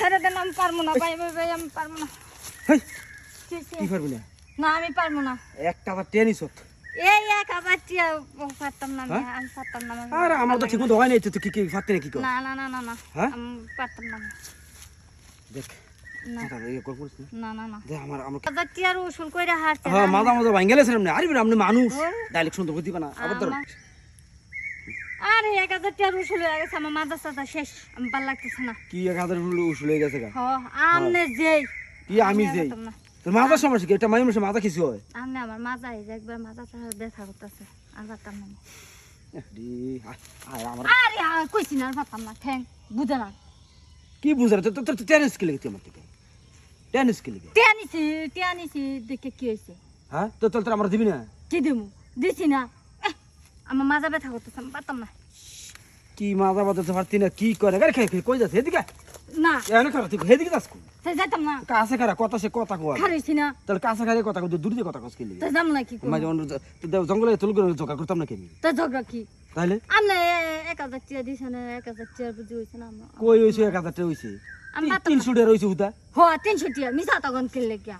ছেড়ে দেন, আমি পারবো না ভাই ভাই ভাই, আমি পারবো না। হেই কি হইছে? কি পারবি না না আমি পারবো না। 1 টাকা টেনিস হত এই 1000 টিয়া পারতাম না, আমি পারতাম না। আর আমার তো ঠিকমতো হয় নাই তো কি কি ফাটতে না কি কর না না না না না, হ্যাঁ? আমি পারতাম না। দেখ না কথা এই কর করছিস না না না, দেখ আমার 1000 টিয়ার উসুল কইরা হারছে। হ্যাঁ মাথা মাথা ভাঙ্গেলেছেন আপনি আরে আপনি মানুষ ওর। ডাইলেক্ট সুন্দর দিবা না আবার ধর আরে 1000 টিয়ার উসুল হয়ে গেছে, আমার মাজা সাদা শেষ, আমি ভাল লাগতেছে না। কি 1000 উসুল হয়ে গেছে গা হ আমনে যেই কি আমি যেই পারতাম না। তোর মাথা সমস্যা কি এটা মানুষের মাথা কিছু হয় আমনে আমার মাজা এই যে একবার মাজা সাদা ব্যথা করতেছে, আর পারতাম না। রে আমার আরে কইছি না, আর পারতাম না, ঠ্যাং বুঝে না। কি বুঝার তো তোর টেনিস খেলে গেছে আমার থেকে টেনিস খেলে গে টিয়ানিছি দেখে কি হয়েছে? হ্যাঁ তো তোর আমার দিবি না কি দেবো? দিছি না। আমার মাজা ব্যথা করতেছে, আমি পারতাম না। কি মাথা বাতাতে পারতি না কি করে গাড়ি খেয়ে কই যাচ্ছে এদিকে না এনে খারাপ তুই এদিকে যাস তাই যাইতাম না, কাছে খারা কথা সে কথা কয় খারাইছি না, তাহলে কাছে খারে কথা কই দূর দিয়ে কথা কস খেলি তাই যাম না কি করবো? মাঝে জঙ্গলে তুল করে জোকা করতাম না কেমি তাই ঝগড়া কি? তাহলে আপনি 1000 টিয়া দিছে না, 1000 টিয়ার বুঝি হয়েছে না। কই হইছে 1000 টাকা হইছে আমি পারতাম না। 300 টাকা হইছে হুদা হ 300 টিয়া মিছা তখন কিনলে কিয়া?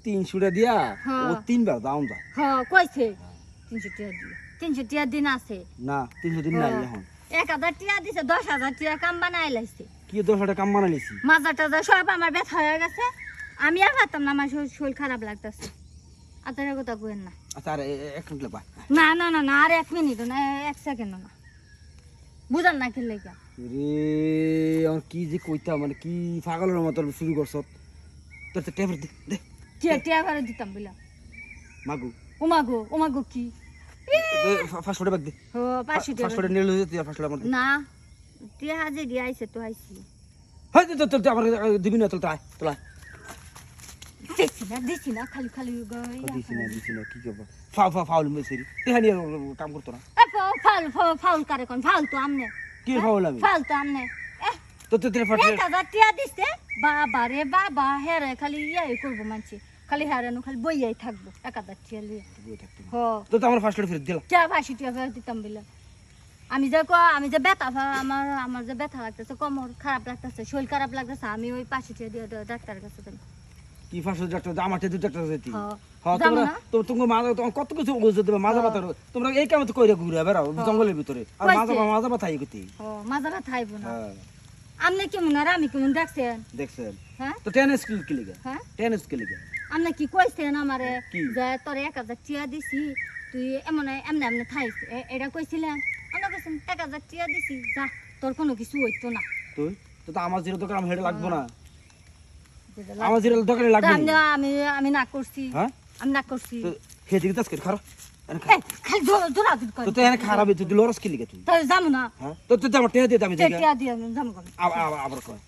300 টাকা দিয়া হ্যাঁ। ও তিনবার দাম দা হ কইছে 300 টিয়া দিয়ে, 300 টিয়া দিন আছে। না 300 দিন নাই এখন 1000 টিয়া দিছে, 10,000 টিয়া কাম বানাই লাইছে। কি 10 টাকা কাম বানাইছি মাজা টাজা সব আমার ব্যথা হয়ে গেছে, আমি আর পারতাম না, আমার শরীর খারাপ লাগতেছে। আপনার কথা কইেন না। আচ্ছা আর এক মিনিট লাগবা না না না না, আর 1 মিনিট না, 1 সেকেন্ড না, বুঝান না খেলে গা। রে আর কি যে কইতা মানে কি পাগলের মতো শুরু করছ তোর তো টেবিল দে টিয়া টিয়া ভরে দিতাম বলে। মাগু ওমাগো কি? ফার্স্ট ফুডে ব্যাগ দে ও 500 ফার্স্ট টিয়া। ফুডে নিয়ে লইতে ফার্স্ট ফুডে আমার দে না টিয়া হাজে দিয়ে আইছে তো আইছি। হ্যাঁ তো আমার দিবি না তোলা তোলা দিছি না খালি খালি দিছি না কি করব ফাউল মেসেরি তেহানি কাম করতো না ফাউল করে কোন ফাউল তো আমনে, কি ফাউল আমি ফাউল তো আমনে। তো তেরে ফাটে 1000 টিয়া দিছে, বাবা রে বাবা, হেরে খালি ইয়াই করবো মানছি, খালি হেরানো খালি বইয়াই থাকবো 1000 টিয়া লিয়ে। হ তো আমার ফার্স্ট ফুড ফেরত দিলা টিয়া 500 টিয়া ফেরত দিতাম বলে। আমি যে ব্যথা আমার যে ব্যথা লাগতেছে, কোমর খারাপ লাগতেছে, শরীর খারাপ লাগতেছে, আমি ওই 500 টিয়া দিয়ে ডাক্তারের কাছে দিলাম। কি ফার্স্ট ডাক্তার আমার তে ডাক্তার যেতি হ্যাঁ। হ্যাঁ যাবো তোমরা না? তো তোমার মা তোমার কত কিছু বুঝতে দেবে মাজা ব্যথা তোমরা এই কামে তো কইরা ঘুরে বেড়াও জঙ্গলের ভিতরে আর মাজা ব্যথা এই গতি ও মাজা ব্যথা আইবো না। হ্যাঁ আপনি কেমন আর আমি কেমন দেখছেন? দেখছেন হ্যাঁ তো টেনিস কি লিগে হ্যাঁ, টেনিস কি লিগে আপনি কি কইছেন আমারে কি? যে তোর 1000 টিয়া দিছি, তুই এমনে এমনে থাইস, এটা কইছিলেন? আমরা কইছেন 1000 টিয়া দিছি, যা তোর কোনো কিছু হইতো না। তুই তো আমার জিরো দোকান আমার হেডে লাগবো না যেটা আমার জিরো দোকানে লাগবে তা আমি আমি না করছি, হ্যাঁ আমি না করছি। তো হে দিকে তাস করে খারাপ এই, খালি দৌড়াদৌড়ি কর। তো তো এনে খারাপ তুই লরস কি লিগে তুই তাই যাবো না, হ্যাঁ তো তুই আমার টেহা দিয়ে আমি দেখি টিয়া দিয়ে যাবো কেন? আবার কয়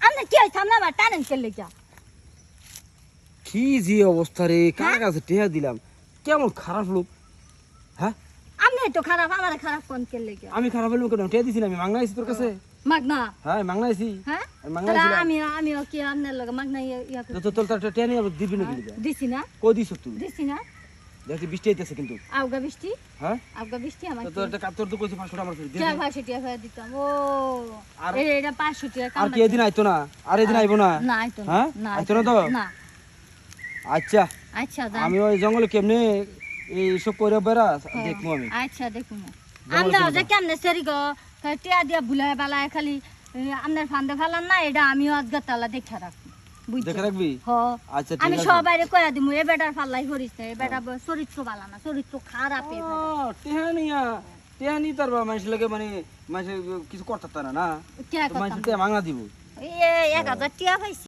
আপনি কি হইছে? আপনি আমার টানেন কেলে যা? কি যে অবস্থা রে কার কাছে টেহা দিলাম কেমন খারাপ লোক হ্যাঁ আপনি তো খারাপ, আমার খারাপ কোন কেলে যা? আমি খারাপ হইলাম কেন টেহা দিছি না আমি মাংনা আইছি তোর কাছে মাগনা? হ্যাঁ মাংনা আইছি হ্যাঁ আমি মাংনা তাহলে আইছি আমিও কি আপনার লগে মাগনা ইয়া করি? তো তোর টেহা নিয়ে আবার দিবি না কি লিগে দিছি না, কই দিছ তুই দিছি না। দেখি বৃষ্টি আইতেছে কিন্তু আউগা বৃষ্টি, হ্যাঁ আউগা বৃষ্টি আমার তো তোর একটা তোর তো কইছি 500 আমার টিয়া 500 টিয়া ফেরত দিতাম। ও আর- এটা 500 টিয়া আর কি এদিন আইতো না আর এদিন আইবো না না আইতো না, হ্যাঁ না আইতো না তো না। আচ্ছা আচ্ছা যান। আমি ওই জঙ্গলে কেমনে এই সব করে বেড়া দেখবো আমি আচ্ছা দেখুন আমরা যে কেমনে সেরি গো টিয়া দিয়া ভুলায় বালায় খালি আপনার ফান্দে ফেলান না, এটা আমিও আজকে তালা দেখে রাখবো, বুঝছো? দেখে রাখবি হ আচ্ছা আমি ঠিক আছে সবাইরে কইয়া দিমু এ বেটার ফাল্লাই করিস না, এ বেটা চরিত্র ভালো না, চরিত্র খারাপ এ বেটা। টেহানি তার মানুষ লাগে মানে মানুষ কিছু করতে না না কে মানুষ কথা মাংনা দিব এ 1000 টিয়া পাইছি।